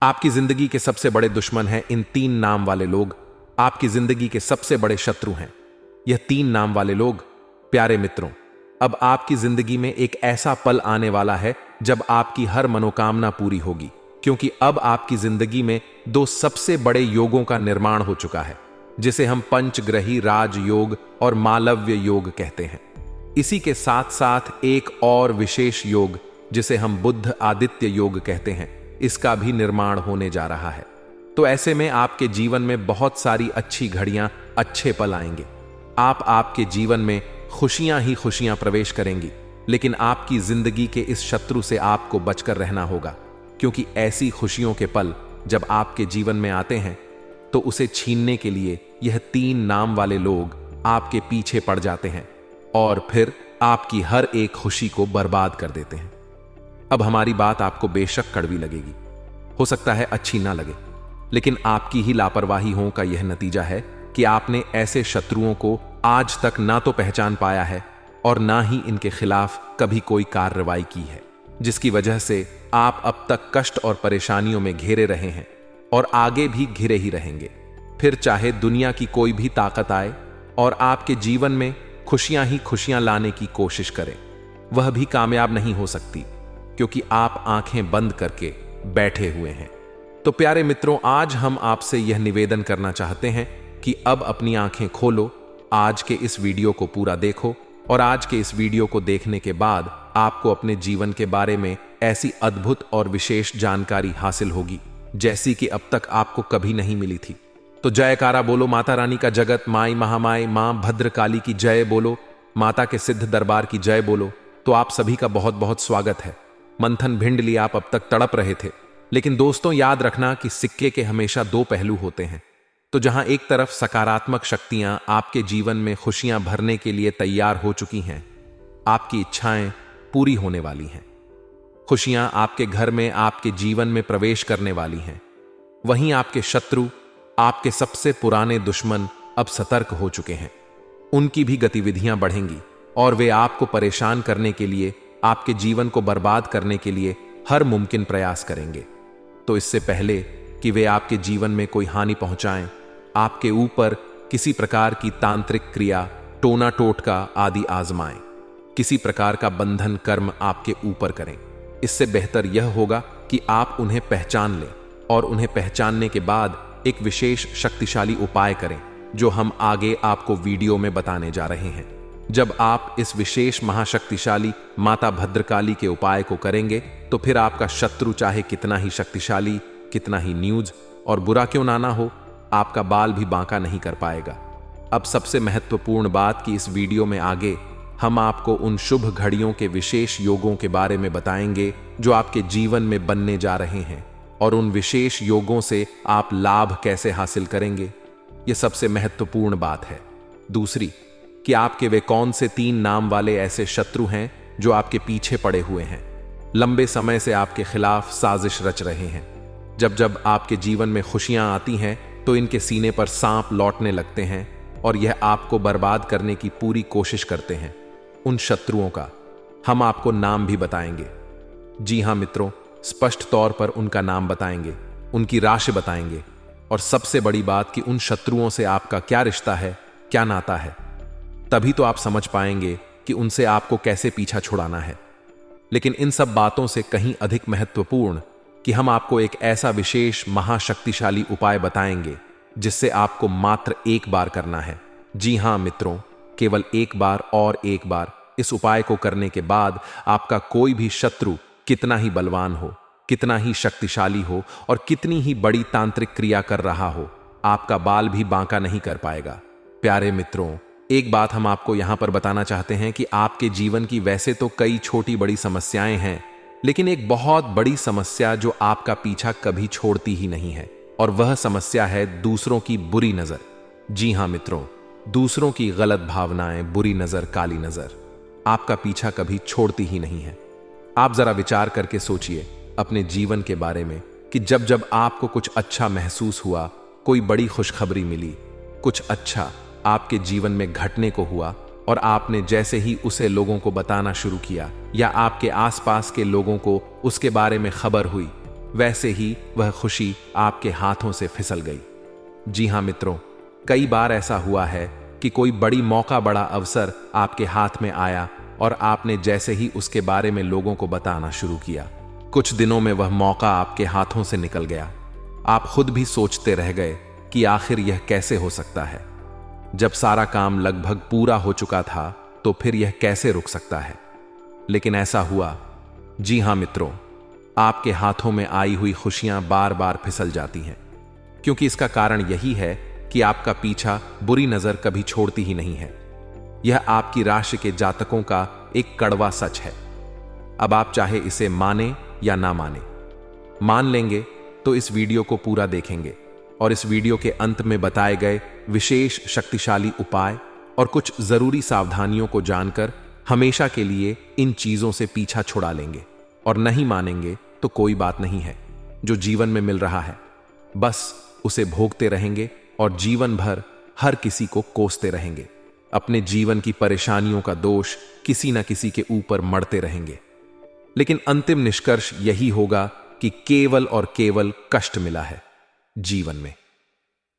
आपकी जिंदगी के सबसे बड़े दुश्मन हैं इन 3 नाम वाले लोग। आपकी जिंदगी के सबसे बड़े शत्रु हैं यह 3 नाम वाले लोग। प्यारे मित्रों, अब आपकी जिंदगी में एक ऐसा पल आने वाला है जब आपकी हर मनोकामना पूरी होगी, क्योंकि अब आपकी जिंदगी में 2 सबसे बड़े योगों का निर्माण हो चुका है, जिसे हम पंचग्रही राजयोग और मालव्य योग कहते हैं। इसी के साथ साथ एक और विशेष योग, जिसे हम बुद्ध आदित्य योग कहते हैं, इसका भी निर्माण होने जा रहा है। तो ऐसे में आपके जीवन में बहुत सारी अच्छी घड़ियां, अच्छे पल आएंगे। आपके जीवन में खुशियां ही खुशियां प्रवेश करेंगी, लेकिन आपकी जिंदगी के इस शत्रु से आपको बचकर रहना होगा, क्योंकि ऐसी खुशियों के पल जब आपके जीवन में आते हैं तो उसे छीनने के लिए यह 3 नाम वाले लोग आपके पीछे पड़ जाते हैं और फिर आपकी हर एक खुशी को बर्बाद कर देते हैं। अब हमारी बात आपको बेशक कड़वी लगेगी, हो सकता है अच्छी ना लगे, लेकिन आपकी ही लापरवाहियों का यह नतीजा है कि आपने ऐसे शत्रुओं को आज तक ना तो पहचान पाया है और ना ही इनके खिलाफ कभी कोई कार्रवाई की है, जिसकी वजह से आप अब तक कष्ट और परेशानियों में घिरे रहे हैं और आगे भी घिरे ही रहेंगे। फिर चाहे दुनिया की कोई भी ताकत आए और आपके जीवन में खुशियां ही खुशियां लाने की कोशिश करे, वह भी कामयाब नहीं हो सकती, क्योंकि आप आंखें बंद करके बैठे हुए हैं। तो प्यारे मित्रों, आज हम आपसे यह निवेदन करना चाहते हैं कि अब अपनी आंखें खोलो, आज के इस वीडियो को पूरा देखो और आज के इस वीडियो को देखने के बाद आपको अपने जीवन के बारे में ऐसी अद्भुत और विशेष जानकारी हासिल होगी जैसी कि अब तक आपको कभी नहीं मिली थी। तो जयकारा बोलो, माता रानी का जगत, माई महामाई, मां भद्रकाली की जय बोलो, माता के सिद्ध दरबार की जय बोलो। तो आप सभी का बहुत बहुत स्वागत है। मंथन भिंडली, आप अब तक तड़प रहे थे, लेकिन दोस्तों याद रखना कि सिक्के के हमेशा 2 पहलू होते हैं। तो जहां एक तरफ सकारात्मक शक्तियां आपके जीवन में खुशियां भरने के लिए तैयार हो चुकी हैं, आपकी इच्छाएं पूरी होने वाली हैं, खुशियां आपके घर में, आपके जीवन में प्रवेश करने वाली हैं, वहीं आपके शत्रु, आपके सबसे पुराने दुश्मन अब सतर्क हो चुके हैं। उनकी भी गतिविधियां बढ़ेंगी और वे आपको परेशान करने के लिए, आपके जीवन को बर्बाद करने के लिए हर मुमकिन प्रयास करेंगे। तो इससे पहले कि वे आपके जीवन में कोई हानि पहुंचाएं, आपके ऊपर किसी प्रकार की तांत्रिक क्रिया, टोना टोटका आदि आजमाएं, किसी प्रकार का बंधन कर्म आपके ऊपर करें। इससे बेहतर यह होगा कि आप उन्हें पहचान लें और उन्हें पहचानने के बाद एक विशेष शक्तिशाली उपाय करें, जो हम आगे आपको वीडियो में बताने जा रहे हैं। जब आप इस विशेष महाशक्तिशाली माता भद्रकाली के उपाय को करेंगे, तो फिर आपका शत्रु चाहे कितना ही शक्तिशाली, कितना ही न्यूज और बुरा क्यों ना हो, आपका बाल भी बांका नहीं कर पाएगा। अब सबसे महत्वपूर्ण बात कि इस वीडियो में आगे हम आपको उन शुभ घड़ियों के विशेष योगों के बारे में बताएंगे जो आपके जीवन में बनने जा रहे हैं, और उन विशेष योगों से आप लाभ कैसे हासिल करेंगे, यह सबसे महत्वपूर्ण बात है। दूसरी कि आपके वे कौन से 3 नाम वाले ऐसे शत्रु हैं जो आपके पीछे पड़े हुए हैं, लंबे समय से आपके खिलाफ साजिश रच रहे हैं। जब जब आपके जीवन में खुशियां आती हैं तो इनके सीने पर सांप लौटने लगते हैं और यह आपको बर्बाद करने की पूरी कोशिश करते हैं। उन शत्रुओं का हम आपको नाम भी बताएंगे। जी हां मित्रों, स्पष्ट तौर पर उनका नाम बताएंगे, उनकी राशि बताएंगे, और सबसे बड़ी बात कि उन शत्रुओं से आपका क्या रिश्ता है, क्या नाता है। तभी तो आप समझ पाएंगे कि उनसे आपको कैसे पीछा छुड़ाना है। लेकिन इन सब बातों से कहीं अधिक महत्वपूर्ण कि हम आपको एक ऐसा विशेष महाशक्तिशाली उपाय बताएंगे जिससे आपको मात्र एक बार करना है। जी हां मित्रों, केवल एक बार और एक बार। इस उपाय को करने के बाद आपका कोई भी शत्रु कितना ही बलवान हो, कितना ही शक्तिशाली हो और कितनी ही बड़ी तांत्रिक क्रिया कर रहा हो, आपका बाल भी बांका नहीं कर पाएगा। प्यारे मित्रों, एक बात हम आपको यहां पर बताना चाहते हैं कि आपके जीवन की वैसे तो कई छोटी बड़ी समस्याएं हैं, लेकिन एक बहुत बड़ी समस्या जो आपका पीछा कभी छोड़ती ही नहीं है, और वह समस्या है दूसरों की बुरी नजर। जी हां मित्रों, दूसरों की गलत भावनाएं, बुरी नजर, काली नजर आपका पीछा कभी छोड़ती ही नहीं है। आप जरा विचार करके सोचिए अपने जीवन के बारे में कि जब जब आपको कुछ अच्छा महसूस हुआ, कोई बड़ी खुशखबरी मिली, कुछ अच्छा आपके जीवन में घटने को हुआ, और आपने जैसे ही उसे लोगों को बताना शुरू किया या आपके आसपास के लोगों को उसके बारे में खबर हुई, वैसे ही वह खुशी आपके हाथों से फिसल गई। जी हां मित्रों, कई बार ऐसा हुआ है कि कोई बड़ी मौका, बड़ा अवसर आपके हाथ में आया और आपने जैसे ही उसके बारे में लोगों को बताना शुरू किया, कुछ दिनों में वह मौका आपके हाथों से निकल गया। आप खुद भी सोचते रह गए कि आखिर यह कैसे हो सकता है। जब सारा काम लगभग पूरा हो चुका था तो फिर यह कैसे रुक सकता है। लेकिन ऐसा हुआ। जी हां मित्रों, आपके हाथों में आई हुई खुशियां बार बार फिसल जाती हैं, क्योंकि इसका कारण यही है कि आपका पीछा बुरी नजर कभी छोड़ती ही नहीं है। यह आपकी राशि के जातकों का एक कड़वा सच है। अब आप चाहे इसे माने या ना माने, मान लेंगे तो इस वीडियो को पूरा देखेंगे और इस वीडियो के अंत में बताए गए विशेष शक्तिशाली उपाय और कुछ जरूरी सावधानियों को जानकर हमेशा के लिए इन चीजों से पीछा छुड़ा लेंगे। और नहीं मानेंगे तो कोई बात नहीं है। जो जीवन में मिल रहा है बस उसे भोगते रहेंगे और जीवन भर हर किसी को कोसते रहेंगे। अपने जीवन की परेशानियों का दोष किसी न किसी के ऊपर मढ़ते रहेंगे। लेकिन अंतिम निष्कर्ष यही होगा कि केवल और केवल कष्ट मिला है जीवन में।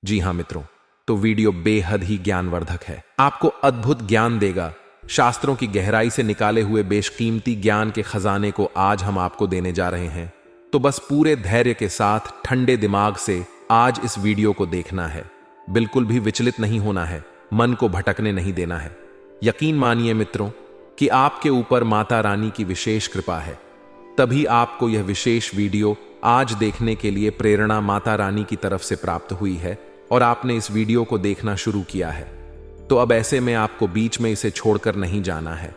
जी हां मित्रों, तो वीडियो बेहद ही ज्ञानवर्धक है। आपको अद्भुत ज्ञान देगा। शास्त्रों की गहराई से निकाले हुए बेशकीमती ज्ञान के खजाने को आज हम आपको देने जा रहे हैं। तो बस पूरे धैर्य के साथ ठंडे दिमाग से आज इस वीडियो को देखना है। बिल्कुल भी विचलित नहीं होना है, मन को भटकने नहीं देना है। यकीन मानिए मित्रों कि आपके ऊपर माता रानी की विशेष कृपा है, तभी आपको यह विशेष वीडियो आज देखने के लिए प्रेरणा माता रानी की तरफ से प्राप्त हुई है और आपने इस वीडियो को देखना शुरू किया है। तो अब ऐसे में आपको बीच में इसे छोड़कर नहीं जाना है।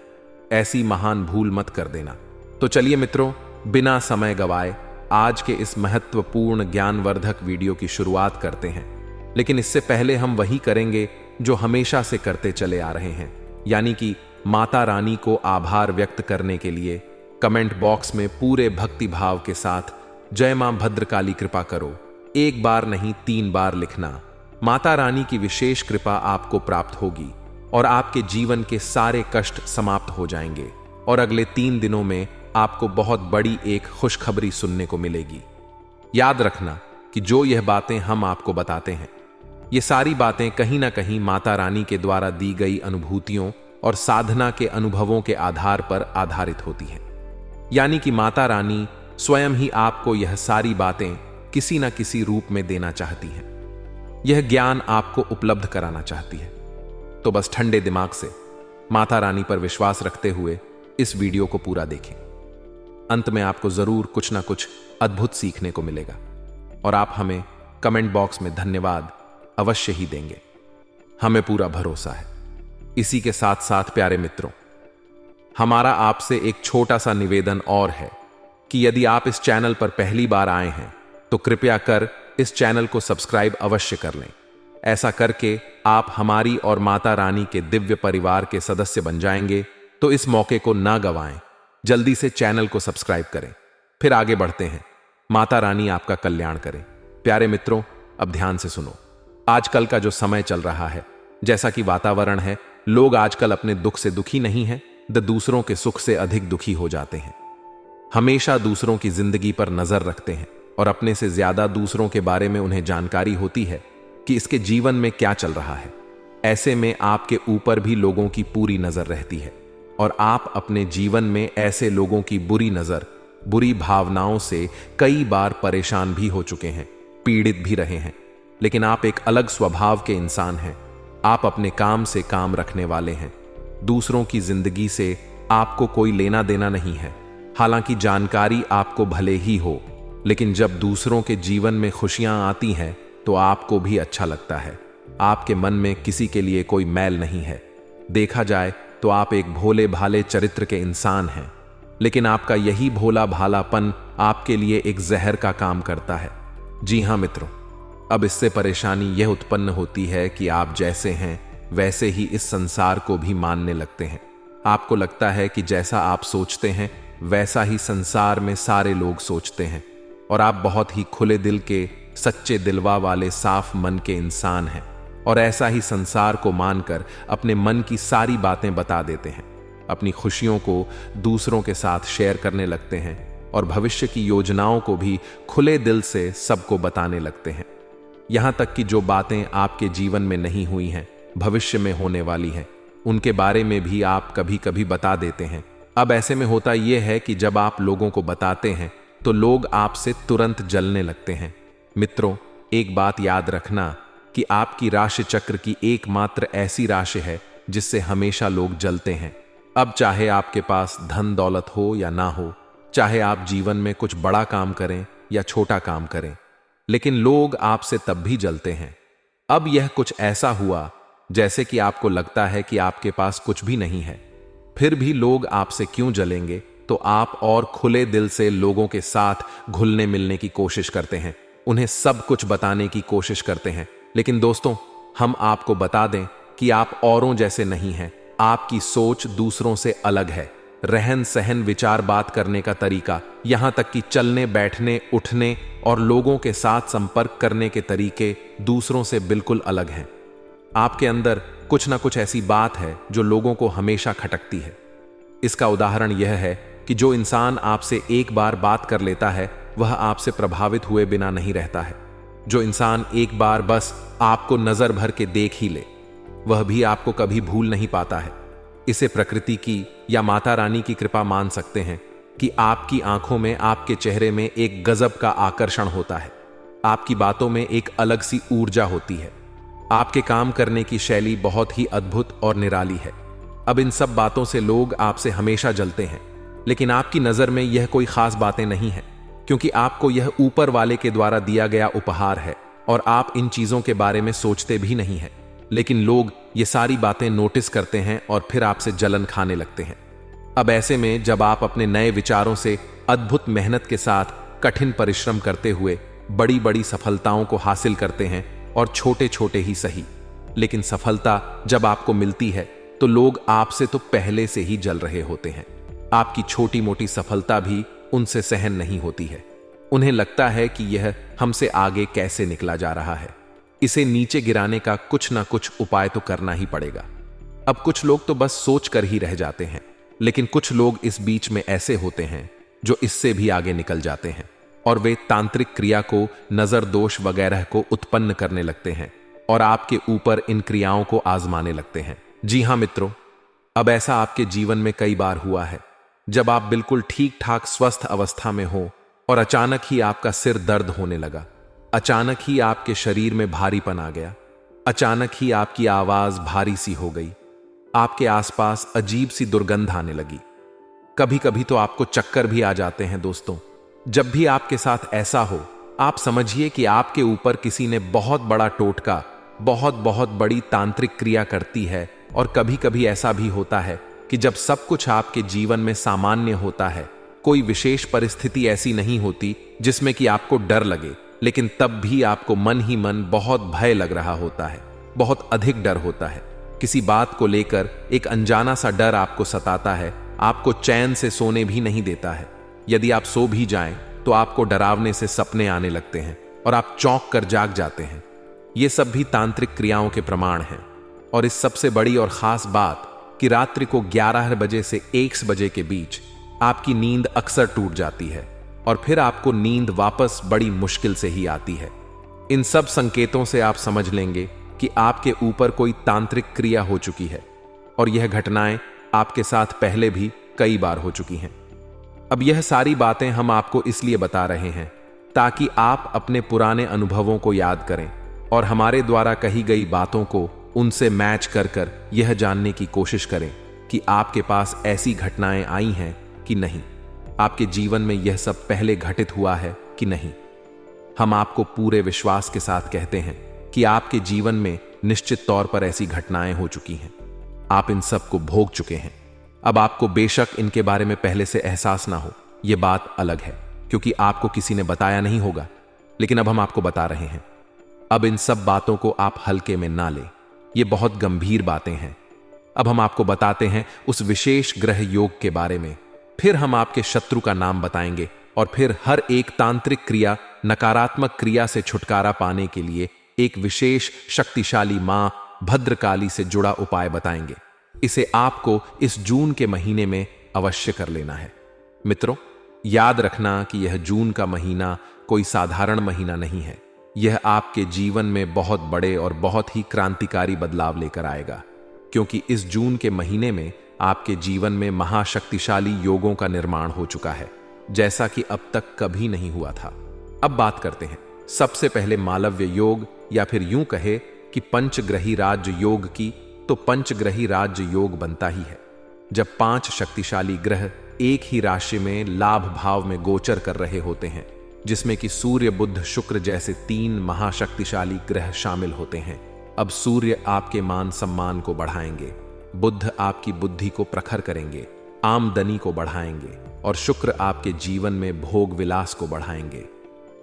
ऐसी महान भूल मत कर देना। तो चलिए मित्रों, बिना समय गवाए आज के इस महत्वपूर्ण ज्ञानवर्धक वीडियो की शुरुआत करते हैं। लेकिन इससे पहले हम वही करेंगे जो हमेशा से करते चले आ रहे हैं, यानी कि माता रानी को आभार व्यक्त करने के लिए कमेंट बॉक्स में पूरे भक्ति भाव के साथ जय मां भद्रकाली कृपा करो, एक बार नहीं 3 बार लिखना। माता रानी की विशेष कृपा आपको प्राप्त होगी और आपके जीवन के सारे कष्ट समाप्त हो जाएंगे और अगले 3 दिनों में आपको बहुत बड़ी एक खुशखबरी सुनने को मिलेगी। याद रखना कि जो यह बातें हम आपको बताते हैं, ये सारी बातें कहीं ना कहीं माता रानी के द्वारा दी गई अनुभूतियों और साधना के अनुभवों के आधार पर आधारित होती हैं। यानी कि माता रानी स्वयं ही आपको यह सारी बातें किसी न किसी रूप में देना चाहती हैं। यह ज्ञान आपको उपलब्ध कराना चाहती है। तो बस ठंडे दिमाग से माता रानी पर विश्वास रखते हुए इस वीडियो को पूरा देखें। अंत में आपको जरूर कुछ ना कुछ अद्भुत सीखने को मिलेगा और आप हमें कमेंट बॉक्स में धन्यवाद अवश्य ही देंगे। हमें पूरा भरोसा है। इसी के साथ साथ प्यारे मित्रों, हमारा आपसे एक छोटा सा निवेदन और है कि यदि आप इस चैनल पर पहली बार आए हैं तो कृपया कर इस चैनल को सब्सक्राइब अवश्य कर लें। ऐसा करके आप हमारी और माता रानी के दिव्य परिवार के सदस्य बन जाएंगे। तो इस मौके को ना गवाएं, जल्दी से चैनल को सब्सक्राइब करें। फिर आगे बढ़ते हैं। माता रानी आपका कल्याण करें। प्यारे मित्रों, अब ध्यान से सुनो। आजकल का जो समय चल रहा है, जैसा कि वातावरण है, लोग आजकल अपने दुख से दुखी नहीं हैं, दूसरों के सुख से अधिक दुखी हो जाते हैं। हमेशा दूसरों की जिंदगी पर नजर रखते हैं और अपने से ज्यादा दूसरों के बारे में उन्हें जानकारी होती है कि इसके जीवन में क्या चल रहा है। ऐसे में आपके ऊपर भी लोगों की पूरी नजर रहती है और आप अपने जीवन में ऐसे लोगों की बुरी नजर, बुरी भावनाओं से कई बार परेशान भी हो चुके हैं, पीड़ित भी रहे हैं। लेकिन आप एक अलग स्वभाव के इंसान हैं। आप अपने काम से काम रखने वाले हैं। दूसरों की जिंदगी से आपको कोई लेना देना नहीं है। हालांकि जानकारी आपको भले ही हो, लेकिन जब दूसरों के जीवन में खुशियां आती हैं तो आपको भी अच्छा लगता है। आपके मन में किसी के लिए कोई मैल नहीं है। देखा जाए तो आप एक भोले भाले चरित्र के इंसान हैं, लेकिन आपका यही भोला भालापन आपके लिए एक जहर का काम करता है। जी हां मित्रों, अब इससे परेशानी यह उत्पन्न होती है कि आप जैसे हैं वैसे ही इस संसार को भी मानने लगते हैं। आपको लगता है कि जैसा आप सोचते हैं वैसा ही संसार में सारे लोग सोचते हैं और आप बहुत ही खुले दिल के, सच्चे दिलवा वाले, साफ मन के इंसान हैं और ऐसा ही संसार को मानकर अपने मन की सारी बातें बता देते हैं। अपनी खुशियों को दूसरों के साथ शेयर करने लगते हैं। और भविष्य की योजनाओं को भी खुले दिल से सबको बताने लगते हैं। यहां तक कि जो बातें आपके जीवन में नहीं हुई हैं, भविष्य में होने वाली हैं, उनके बारे में भी आप कभी कभी बता देते हैं। अब ऐसे में होता यह है कि जब आप लोगों को बताते हैं तो लोग आपसे तुरंत जलने लगते हैं। मित्रों, एक बात याद रखना कि आपकी राशि चक्र की एकमात्र ऐसी राशि है जिससे हमेशा लोग जलते हैं। अब चाहे आपके पास धन दौलत हो या ना हो, चाहे आप जीवन में कुछ बड़ा काम करें या छोटा काम करें, लेकिन लोग आपसे तब भी जलते हैं। अब यह कुछ ऐसा हुआ जैसे कि आपको लगता है कि आपके पास कुछ भी नहीं है, फिर भी लोग आपसे क्यों जलेंगे, तो आप और खुले दिल से लोगों के साथ घुलने मिलने की कोशिश करते हैं, उन्हें सब कुछ बताने की कोशिश करते हैं। लेकिन दोस्तों, हम आपको बता दें कि आप औरों जैसे नहीं हैं। आपकी सोच दूसरों से अलग है। रहन सहन, विचार, बात करने का तरीका, यहां तक कि चलने बैठने उठने और लोगों के साथ संपर्क करने के तरीके दूसरों से बिल्कुल अलग हैं। आपके अंदर कुछ ना कुछ ऐसी बात है जो लोगों को हमेशा खटकती है। इसका उदाहरण यह है कि जो इंसान आपसे एक बार बात कर लेता है वह आपसे प्रभावित हुए बिना नहीं रहता है। जो इंसान एक बार बस आपको नजर भर के देख ही ले, वह भी आपको कभी भूल नहीं पाता है। इसे प्रकृति की या माता रानी की कृपा मान सकते हैं कि आपकी आंखों में, आपके चेहरे में एक गजब का आकर्षण होता है। आपकी बातों में एक अलग सी ऊर्जा होती है। आपके काम करने की शैली बहुत ही अद्भुत और निराली है। अब इन सब बातों से लोग आपसे हमेशा जलते हैं, लेकिन आपकी नजर में यह कोई खास बातें नहीं है, क्योंकि आपको यह ऊपर वाले के द्वारा दिया गया उपहार है और आप इन चीजों के बारे में सोचते भी नहीं हैं। लेकिन लोग ये सारी बातें नोटिस करते हैं और फिर आपसे जलन खाने लगते हैं। अब ऐसे में जब आप अपने नए विचारों से अद्भुत मेहनत के साथ कठिन परिश्रम करते हुए बड़ी बड़ी सफलताओं को हासिल करते हैं, और छोटे छोटे ही सही, लेकिन सफलता जब आपको मिलती है तो लोग आपसे तो पहले से ही जल रहे होते हैं। आपकी छोटी मोटी सफलता भी उनसे सहन नहीं होती है। उन्हें लगता है कि यह हमसे आगे कैसे निकला जा रहा है, इसे नीचे गिराने का कुछ ना कुछ उपाय तो करना ही पड़ेगा। अब कुछ लोग तो बस सोच कर ही रह जाते हैं, लेकिन कुछ लोग इस बीच में ऐसे होते हैं जो इससे भी आगे निकल जाते हैं और वे तांत्रिक क्रिया को, नजर दोष वगैरह को उत्पन्न करने लगते हैं और आपके ऊपर इन क्रियाओं को आजमाने लगते हैं। जी हां मित्रों, अब ऐसा आपके जीवन में कई बार हुआ है, जब आप बिल्कुल ठीक ठाक स्वस्थ अवस्था में हो और अचानक ही आपका सिर दर्द होने लगा, अचानक ही आपके शरीर में भारीपन आ गया, अचानक ही आपकी आवाज भारी सी हो गई, आपके आसपास अजीब सी दुर्गंध आने लगी, कभी कभी तो आपको चक्कर भी आ जाते हैं। दोस्तों, जब भी आपके साथ ऐसा हो, आप समझिए कि आपके ऊपर किसी ने बहुत बड़ा टोटका, बहुत बहुत बड़ी तांत्रिक क्रिया करती है। और कभी कभी ऐसा भी होता है कि जब सब कुछ आपके जीवन में सामान्य होता है, कोई विशेष परिस्थिति ऐसी नहीं होती जिसमें कि आपको डर लगे, लेकिन तब भी आपको मन ही मन बहुत भय लग रहा होता है, बहुत अधिक डर होता है। किसी बात को लेकर एक अनजाना सा डर आपको सताता है, आपको चैन से सोने भी नहीं देता है। यदि आप सो भी जाएं तो आपको डरावने से सपने आने लगते हैं और आप चौंक कर जाग जाते हैं। ये सब भी तांत्रिक क्रियाओं के प्रमाण हैं। और इस सबसे बड़ी और खास बात कि रात्रि को 11 बजे से 1 बजे के बीच आपकी नींद अक्सर टूट जाती है और फिर आपको नींद वापस बड़ी मुश्किल से ही आती है। इन सब संकेतों से आप समझ लेंगे कि आपके ऊपर कोई तांत्रिक क्रिया हो चुकी है और यह घटनाएं आपके साथ पहले भी कई बार हो चुकी हैं। अब यह सारी बातें हम आपको इसलिए बता रहे हैं ताकि आप अपने पुराने अनुभवों को याद करें और हमारे द्वारा कही गई बातों को उनसे मैच कर कर यह जानने की कोशिश करें कि आपके पास ऐसी घटनाएं आई हैं कि नहीं, आपके जीवन में यह सब पहले घटित हुआ है कि नहीं। हम आपको पूरे विश्वास के साथ कहते हैं कि आपके जीवन में निश्चित तौर पर ऐसी घटनाएं हो चुकी हैं। आप इन सब को भोग चुके हैं। अब आपको बेशक इनके बारे में पहले से एहसास ना हो, यह बात अलग है, क्योंकि आपको किसी ने बताया नहीं होगा, लेकिन अब हम आपको बता रहे हैं। अब इन सब बातों को आप हल्के में ना लें, ये बहुत गंभीर बातें हैं। अब हम आपको बताते हैं उस विशेष ग्रह योग के बारे में, फिर हम आपके शत्रु का नाम बताएंगे और फिर हर एक तांत्रिक क्रिया, नकारात्मक क्रिया से छुटकारा पाने के लिए एक विशेष शक्तिशाली मां भद्रकाली से जुड़ा उपाय बताएंगे। इसे आपको इस जून के महीने में अवश्य कर लेना है। मित्रों, याद रखना कि यह जून का महीना कोई साधारण महीना नहीं है। यह आपके जीवन में बहुत बड़े और बहुत ही क्रांतिकारी बदलाव लेकर आएगा, क्योंकि इस जून के महीने में आपके जीवन में महाशक्तिशाली योगों का निर्माण हो चुका है, जैसा कि अब तक कभी नहीं हुआ था। अब बात करते हैं सबसे पहले मालव्य योग, या फिर यूं कहे कि पंचग्रही राज्य योग की। तो पंचग्रही राज्य योग बनता ही है जब 5 शक्तिशाली ग्रह एक ही राशि में लाभ भाव में गोचर कर रहे होते हैं, जिसमें कि सूर्य, बुध, शुक्र जैसे 3 महाशक्तिशाली ग्रह शामिल होते हैं। अब सूर्य आपके मान सम्मान को बढ़ाएंगे, बुध आपकी बुद्धि को प्रखर करेंगे, आमदनी को बढ़ाएंगे, और शुक्र आपके जीवन में भोग विलास को बढ़ाएंगे,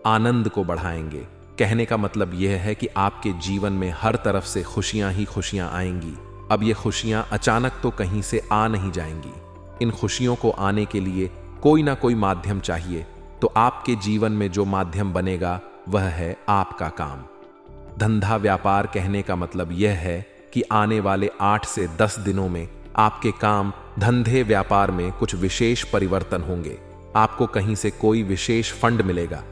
आनंद को बढ़ाएंगे। कहने का मतलब यह है कि आपके जीवन में हर तरफ से खुशियां ही खुशियां आएंगी। अब ये खुशियां अचानक तो कहीं से आ नहीं जाएंगी। इन खुशियों को आने के लिए कोई ना कोई माध्यम चाहिए। तो आपके जीवन में जो माध्यम बनेगा वह है आपका काम, धंधा, व्यापार। कहने का मतलब यह है कि आने वाले 8 से 10 दिनों में आपके काम, धंधे, व्यापार में कुछ विशेष परिवर्तन होंगे। आपको कहीं से कोई विशेष फंड मिलेगा,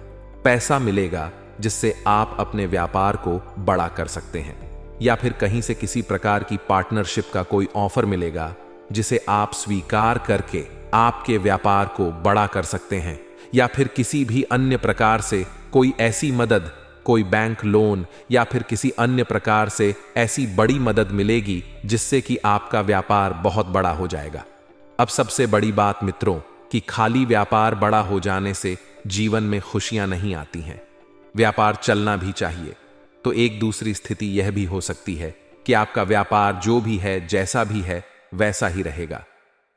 पैसा मिलेगा, जिससे आप अपने व्यापार को बड़ा कर सकते हैं। या फिर कहीं से किसी प्रकार की पार्टनरशिप का कोई ऑफर मिलेगा, जिसे आप स्वीकार करके आपके व्यापार को बड़ा कर सकते हैं। या फिर किसी भी अन्य प्रकार से कोई ऐसी मदद, कोई बैंक लोन या फिर किसी अन्य प्रकार से ऐसी बड़ी मदद मिलेगी जिससे कि आपका व्यापार बहुत बड़ा हो जाएगा। अब सबसे बड़ी बात मित्रों, कि खाली व्यापार बड़ा हो जाने से जीवन में खुशियां नहीं आती हैं। व्यापार चलना भी चाहिए। तो एक दूसरी स्थिति यह भी हो सकती है कि आपका व्यापार जो भी है, जैसा भी है, वैसा ही रहेगा,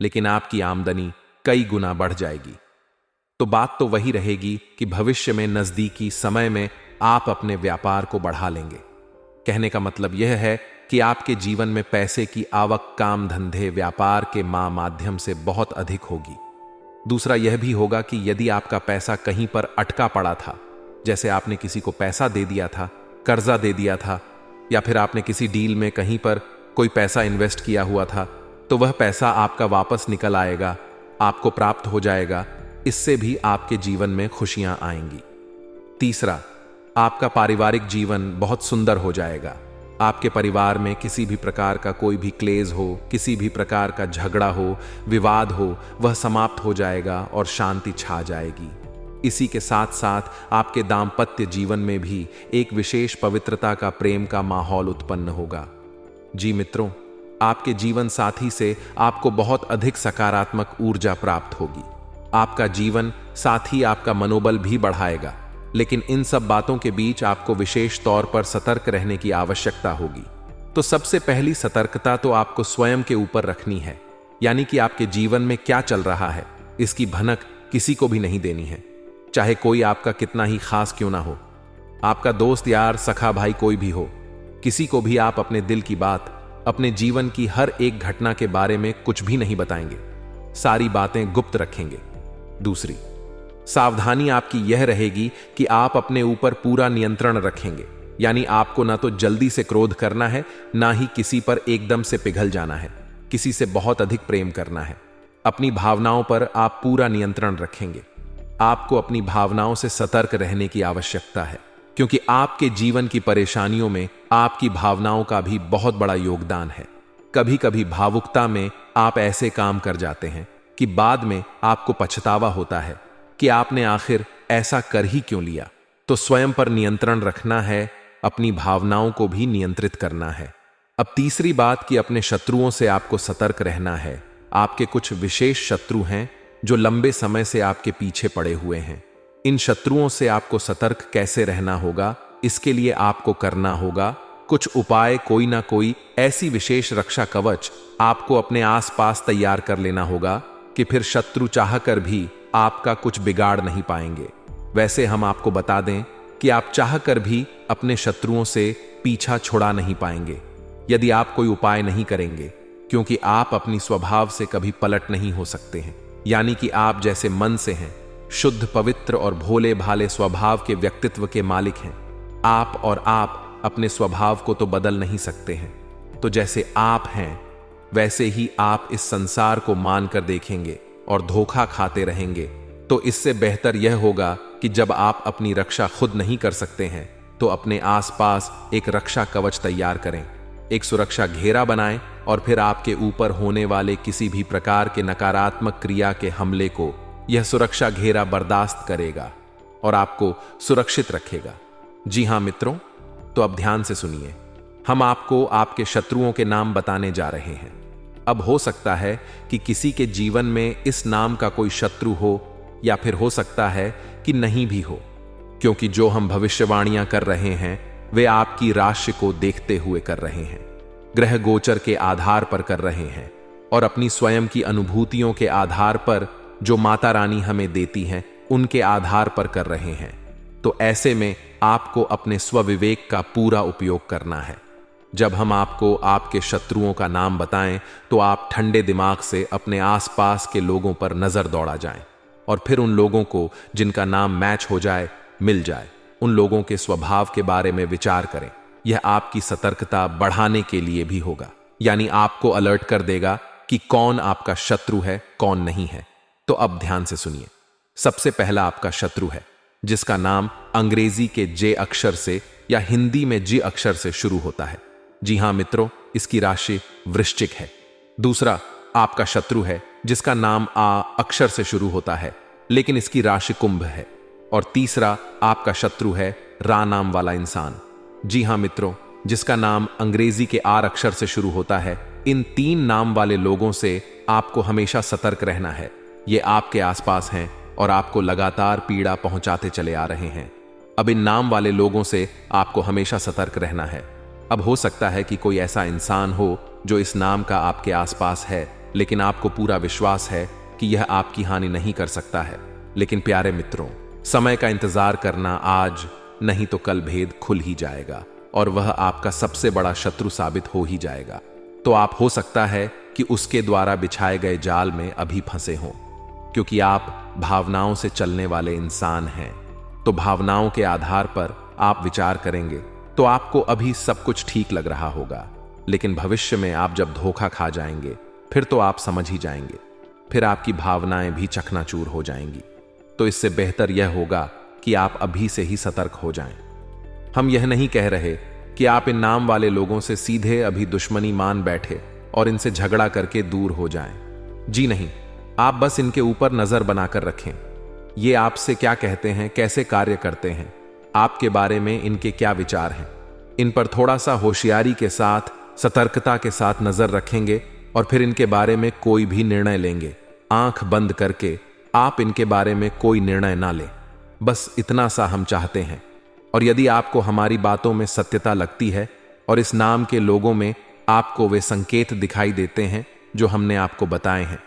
लेकिन आपकी आमदनी कई गुना बढ़ जाएगी। तो बात तो वही रहेगी कि भविष्य में नजदीकी समय में आप अपने व्यापार को बढ़ा लेंगे। कहने का मतलब यह है कि आपके जीवन में पैसे की आवक काम, धंधे, व्यापार के माध्यम से बहुत अधिक होगी। दूसरा यह भी होगा कि यदि आपका पैसा कहीं पर अटका पड़ा था, जैसे आपने किसी को पैसा दे दिया था, कर्जा दे दिया था, या फिर आपने किसी डील में कहीं पर कोई पैसा इन्वेस्ट किया हुआ था, तो वह पैसा आपका वापस निकल आएगा, आपको प्राप्त हो जाएगा। इससे भी आपके जीवन में खुशियां आएंगी। तीसरा, आपका पारिवारिक जीवन बहुत सुंदर हो जाएगा। आपके परिवार में किसी भी प्रकार का कोई भी क्लेश हो, किसी भी प्रकार का झगड़ा हो, विवाद हो, वह समाप्त हो जाएगा और शांति छा जाएगी। इसी के साथ साथ आपके दाम्पत्य जीवन में भी एक विशेष पवित्रता का, प्रेम का माहौल उत्पन्न होगा। जी मित्रों, आपके जीवन साथी से आपको बहुत अधिक सकारात्मक ऊर्जा प्राप्त होगी। आपका जीवन साथी आपका मनोबल भी बढ़ाएगा, लेकिन इन सब बातों के बीच आपको विशेष तौर पर सतर्क रहने की आवश्यकता होगी। तो सबसे पहली सतर्कता तो आपको स्वयं के ऊपर रखनी है, यानी कि आपके जीवन में क्या चल रहा है इसकी भनक किसी को भी नहीं देनी है, चाहे कोई आपका कितना ही खास क्यों ना हो। आपका दोस्त, यार, सखा, भाई कोई भी हो, किसी को भी आप अपने दिल की बात, अपने जीवन की हर एक घटना के बारे में कुछ भी नहीं बताएंगे, सारी बातें गुप्त रखेंगे। दूसरी सावधानी आपकी यह रहेगी कि आप अपने ऊपर पूरा नियंत्रण रखेंगे, यानी आपको ना तो जल्दी से क्रोध करना है, ना ही किसी पर एकदम से पिघल जाना है, किसी से बहुत अधिक प्रेम करना है। अपनी भावनाओं पर आप पूरा नियंत्रण रखेंगे। आपको अपनी भावनाओं से सतर्क रहने की आवश्यकता है, क्योंकि आपके जीवन की परेशानियों में आपकी भावनाओं का भी बहुत बड़ा योगदान है। कभी कभी भावुकता में आप ऐसे काम कर जाते हैं कि बाद में आपको पछतावा होता है कि आपने आखिर ऐसा कर ही क्यों लिया। तो स्वयं पर नियंत्रण रखना है, अपनी भावनाओं को भी नियंत्रित करना है। अब तीसरी बात कि अपने शत्रुओं से आपको सतर्क रहना है। आपके कुछ विशेष शत्रु हैं जो लंबे समय से आपके पीछे पड़े हुए हैं। इन शत्रुओं से आपको सतर्क कैसे रहना होगा, इसके लिए आपको करना होगा कुछ उपाय, कोई ना कोई ऐसी विशेष रक्षा कवच आपको अपने आसपास तैयार कर लेना होगा कि फिर शत्रु चाहकर भी आपका कुछ बिगाड़ नहीं पाएंगे। वैसे हम आपको बता दें कि आप चाहकर भी अपने शत्रुओं से पीछा छुड़ा नहीं पाएंगे यदि आप कोई उपाय नहीं करेंगे, क्योंकि आप अपनी स्वभाव से कभी पलट नहीं हो सकते हैं। यानी कि आप जैसे मन से हैं, शुद्ध, पवित्र और भोले भाले स्वभाव के व्यक्तित्व के मालिक हैं। आप अपने स्वभाव को तो बदल नहीं सकते हैं। तो जैसे आप हैं वैसे ही आप इस संसार को मानकर देखेंगे और धोखा खाते रहेंगे, तो इससे बेहतर यह होगा कि जब आप अपनी रक्षा खुद नहीं कर सकते हैं तो अपने आसपास एक रक्षा कवच तैयार करें, एक सुरक्षा घेरा बनाएं और फिर आपके ऊपर होने वाले किसी भी प्रकार के नकारात्मक क्रिया के हमले को यह सुरक्षा घेरा बर्दाश्त करेगा और आपको सुरक्षित रखेगा। जी हां मित्रों, तो अब ध्यान से सुनिए। हम आपको आपके शत्रुओं के नाम बताने जा रहे हैं। अब हो सकता है कि किसी के जीवन में इस नाम का कोई शत्रु हो या फिर हो सकता है कि नहीं भी हो, क्योंकि जो हम भविष्यवाणियां कर रहे हैं वे आपकी राशि को देखते हुए कर रहे हैं, ग्रह गोचर के आधार पर कर रहे हैं और अपनी स्वयं की अनुभूतियों के आधार पर जो माता रानी हमें देती हैं उनके आधार पर कर रहे हैं। तो ऐसे में आपको अपने स्वविवेक का पूरा उपयोग करना है। जब हम आपको आपके शत्रुओं का नाम बताएं तो आप ठंडे दिमाग से अपने आसपास के लोगों पर नजर दौड़ा जाएं और फिर उन लोगों को जिनका नाम मैच हो जाए, मिल जाए, उन लोगों के स्वभाव के बारे में विचार करें। यह आपकी सतर्कता बढ़ाने के लिए भी होगा, यानी आपको अलर्ट कर देगा कि कौन आपका शत्रु है, कौन नहीं है। तो अब ध्यान से सुनिए। सबसे पहला आपका शत्रु है जिसका नाम अंग्रेजी के जे अक्षर से या हिंदी में जी अक्षर से शुरू होता है। जी हां मित्रों, इसकी राशि वृश्चिक है। दूसरा आपका शत्रु है जिसका नाम आ अक्षर से शुरू होता है लेकिन इसकी राशि कुंभ है। और तीसरा आपका शत्रु है रा नाम वाला इंसान। जी हां मित्रों, जिसका नाम अंग्रेजी के आर अक्षर से शुरू होता है। इन 3 नाम वाले लोगों से आपको हमेशा सतर्क रहना है। ये आपके आसपास हैं और आपको लगातार पीड़ा पहुंचाते चले आ रहे हैं। अब इन नाम वाले लोगों से आपको हमेशा सतर्क रहना है। अब हो सकता है कि कोई ऐसा इंसान हो जो इस नाम का आपके आसपास है, लेकिन आपको पूरा विश्वास है कि यह आपकी हानि नहीं कर सकता है। लेकिन प्यारे मित्रों, समय का इंतजार करना, आज नहीं तो कल भेद खुल ही जाएगा और वह आपका सबसे बड़ा शत्रु साबित हो ही जाएगा। तो आप हो सकता है कि उसके द्वारा बिछाए गए जाल में अभी फंसे हों, क्योंकि आप भावनाओं से चलने वाले इंसान हैं। तो भावनाओं के आधार पर आप विचार करेंगे तो आपको अभी सब कुछ ठीक लग रहा होगा, लेकिन भविष्य में आप जब धोखा खा जाएंगे फिर तो आप समझ ही जाएंगे, फिर आपकी भावनाएं भी चकनाचूर हो जाएंगी। तो इससे बेहतर यह होगा कि आप अभी से ही सतर्क हो जाएं। हम यह नहीं कह रहे कि आप इन नाम वाले लोगों से सीधे अभी दुश्मनी मान बैठे और इनसे झगड़ा करके दूर हो जाएं। जी नहीं, आप बस इनके ऊपर नजर बनाकर रखें। ये आपसे क्या कहते हैं, कैसे कार्य करते हैं, आपके बारे में इनके क्या विचार हैं, इन पर थोड़ा सा होशियारी के साथ, सतर्कता के साथ नजर रखेंगे और फिर इनके बारे में कोई भी निर्णय लेंगे। आंख बंद करके आप इनके बारे में कोई निर्णय ना लें। बस इतना सा हम चाहते हैं। और यदि आपको हमारी बातों में सत्यता लगती है और इस नाम के लोगों में आपको वे संकेत दिखाई देते हैं जो हमने आपको बताए हैं,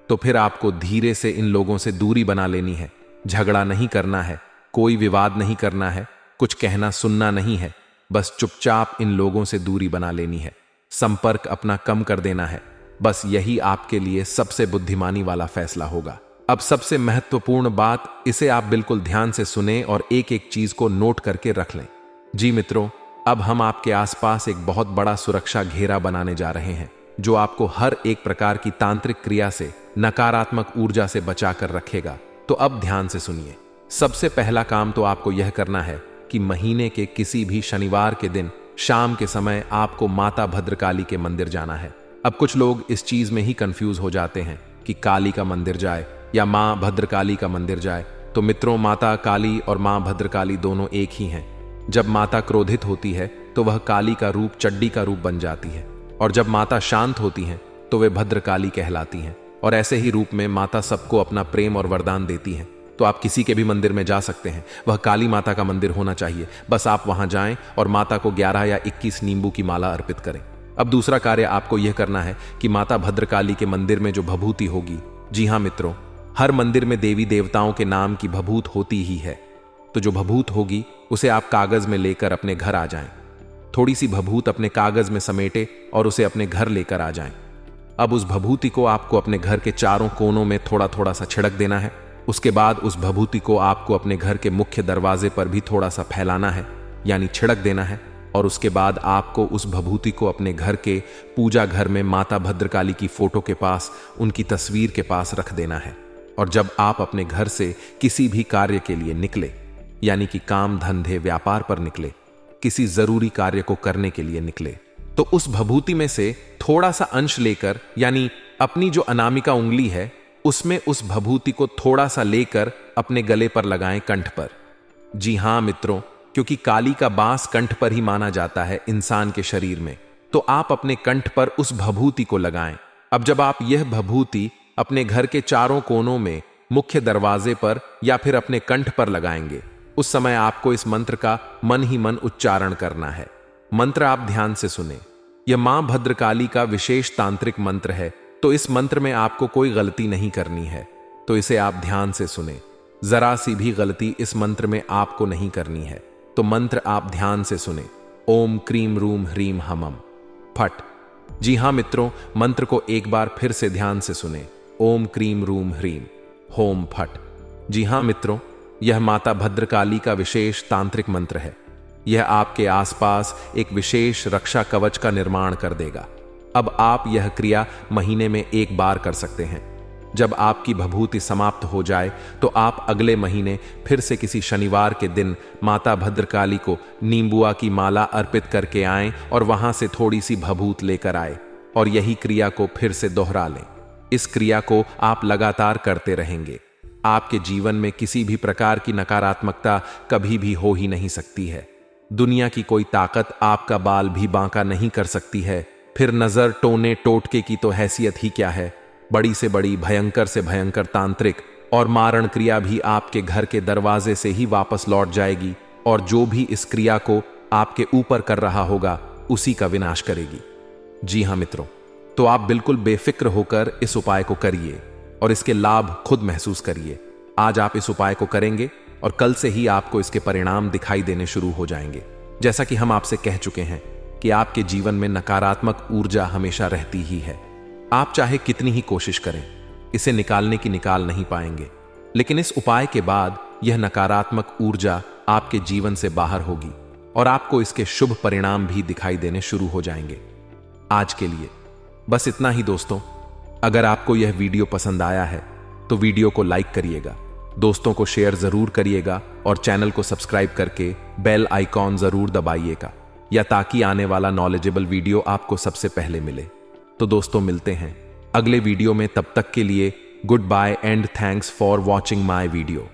तो फिर आपको धीरे से इन लोगों से दूरी बना लेनी है। झगड़ा नहीं करना है, कोई विवाद नहीं करना है, कुछ कहना सुनना नहीं है, बस चुपचाप इन लोगों से दूरी बना लेनी है, संपर्क अपना कम कर देना है। बस यही आपके लिए सबसे बुद्धिमानी वाला फैसला होगा। अब सबसे महत्वपूर्ण बात, इसे आप बिल्कुल ध्यान से सुने और एक एक चीज को नोट करके रख लें। जी मित्रों, अब हम आपके आसपास एक बहुत बड़ा सुरक्षा घेरा बनाने जा रहे हैं जो आपको हर एक प्रकार की तांत्रिक क्रिया से, नकारात्मक ऊर्जा से बचा कर रखेगा। तो अब ध्यान से सुनिए। सबसे पहला काम तो आपको यह करना है कि महीने के किसी भी शनिवार के दिन शाम के समय आपको माता भद्रकाली के मंदिर जाना है। अब कुछ लोग इस चीज में ही कंफ्यूज हो जाते हैं कि काली का मंदिर जाए या मां भद्रकाली का मंदिर जाए। तो मित्रों, माता काली और मां भद्रकाली दोनों एक ही हैं। जब माता क्रोधित होती है तो वह काली का रूप, चड्डी का रूप बन जाती है, और जब माता शांत होती हैं तो वे भद्रकाली कहलाती हैं। और ऐसे ही रूप में माता सबको अपना प्रेम और वरदान देती हैं। तो आप किसी के भी मंदिर में जा सकते हैं, वह काली माता का मंदिर होना चाहिए। बस आप वहां जाएं और माता को 11 या 21 नींबू की माला अर्पित करें। अब दूसरा कार्य आपको यह करना है कि माता भद्रकाली के मंदिर में जो भभूति होगी, जी हां मित्रों, हर मंदिर में देवी देवताओं के नाम की भभूत होती ही है। तो जो भभूत होगी उसे आप कागज में लेकर अपने घर आ जाएं। थोड़ी सी भभूत अपने कागज में समेटे और उसे अपने घर लेकर आ जाएं। अब उस भभूति को आपको अपने घर के चारों कोनों में थोड़ा थोड़ा सा छिड़क देना है। उसके बाद उस भभूति को आपको अपने घर के मुख्य दरवाजे पर भी थोड़ा सा फैलाना है, यानी छिड़क देना है। और उसके बाद आपको उस भभूति को अपने घर के पूजा घर में माता भद्रकाली की फोटो के पास, उनकी तस्वीर के पास रख देना है। और जब आप अपने घर से किसी भी कार्य के लिए निकले, यानी कि काम धंधे व्यापार पर निकले, किसी जरूरी कार्य को करने के लिए निकले, तो उस भभूति में से थोड़ा सा अंश लेकर, यानी अपनी जो अनामिका उंगली है उसमें उस भभूति को थोड़ा सा लेकर अपने गले पर लगाएं, कंठ पर। जी हां मित्रों, क्योंकि काली का बांस कंठ पर ही माना जाता है इंसान के शरीर में, तो आप अपने कंठ पर उस भभूति को लगाएं। अब जब आप यह भभूति अपने घर के चारों कोनों में, मुख्य दरवाजे पर या फिर अपने कंठ पर लगाएंगे, उस समय आपको इस मंत्र का मन ही मन उच्चारण करना है। मंत्र आप ध्यान से सुने। यह मां भद्रकाली का विशेष तांत्रिक मंत्र है, तो इस मंत्र में आपको कोई गलती नहीं करनी है, तो इसे आप ध्यान से सुने। जरा सी भी गलती इस मंत्र में आपको नहीं करनी है, तो मंत्र आप ध्यान से सुने। ओम क्रीम रूम ह्रीम हमम फट। जी हां मित्रों, मंत्र को एक बार फिर से ध्यान से सुने। ओम क्रीम रूम ह्रीम होम फट। जी हां मित्रों, यह माता भद्रकाली का विशेष तांत्रिक मंत्र है। यह आपके आसपास एक विशेष रक्षा कवच का निर्माण कर देगा। अब आप यह क्रिया महीने में एक बार कर सकते हैं। जब आपकी भभूति समाप्त हो जाए तो आप अगले महीने फिर से किसी शनिवार के दिन माता भद्रकाली को नींबुआ की माला अर्पित करके आएं और वहां से थोड़ी सी भभूत लेकर आए और यही क्रिया को फिर से दोहरा लें। इस क्रिया को आप लगातार करते रहेंगे। आपके जीवन में किसी भी प्रकार की नकारात्मकता कभी भी हो ही नहीं सकती है। दुनिया की कोई ताकत आपका बाल भी बांका नहीं कर सकती है। फिर नजर, टोने, टोटके की तो हैसियत ही क्या है। बड़ी से बड़ी, भयंकर से भयंकर तांत्रिक और मारण क्रिया भी आपके घर के दरवाजे से ही वापस लौट जाएगी और जो भी इस क्रिया को आपके ऊपर कर रहा होगा उसी का विनाश करेगी। जी हां मित्रों, तो आप बिल्कुल बेफिक्र होकर इस उपाय को करिए और इसके लाभ खुद महसूस करिए। आज आप इस उपाय को करेंगे और कल से ही आपको इसके परिणाम दिखाई देने शुरू हो जाएंगे। जैसा कि हम आपसे कह चुके हैं कि आपके जीवन में नकारात्मक ऊर्जा हमेशा रहती ही है। आप चाहे कितनी ही कोशिश करें, इसे निकालने की निकाल नहीं पाएंगे, लेकिन इस उपाय के बाद यह नकारात्मक ऊर्जा आपके जीवन से बाहर होगी और आपको इसके शुभ परिणाम भी दिखाई देने शुरू हो जाएंगे। आज के लिए बस इतना ही दोस्तों। अगर आपको यह वीडियो पसंद आया है तो वीडियो को लाइक करिएगा, दोस्तों को शेयर जरूर करिएगा और चैनल को सब्सक्राइब करके बेल आइकॉन जरूर दबाइएगा, या ताकि आने वाला नॉलेजेबल वीडियो आपको सबसे पहले मिले। तो दोस्तों मिलते हैं अगले वीडियो में, तब तक के लिए goodbye and thanks for watching my video.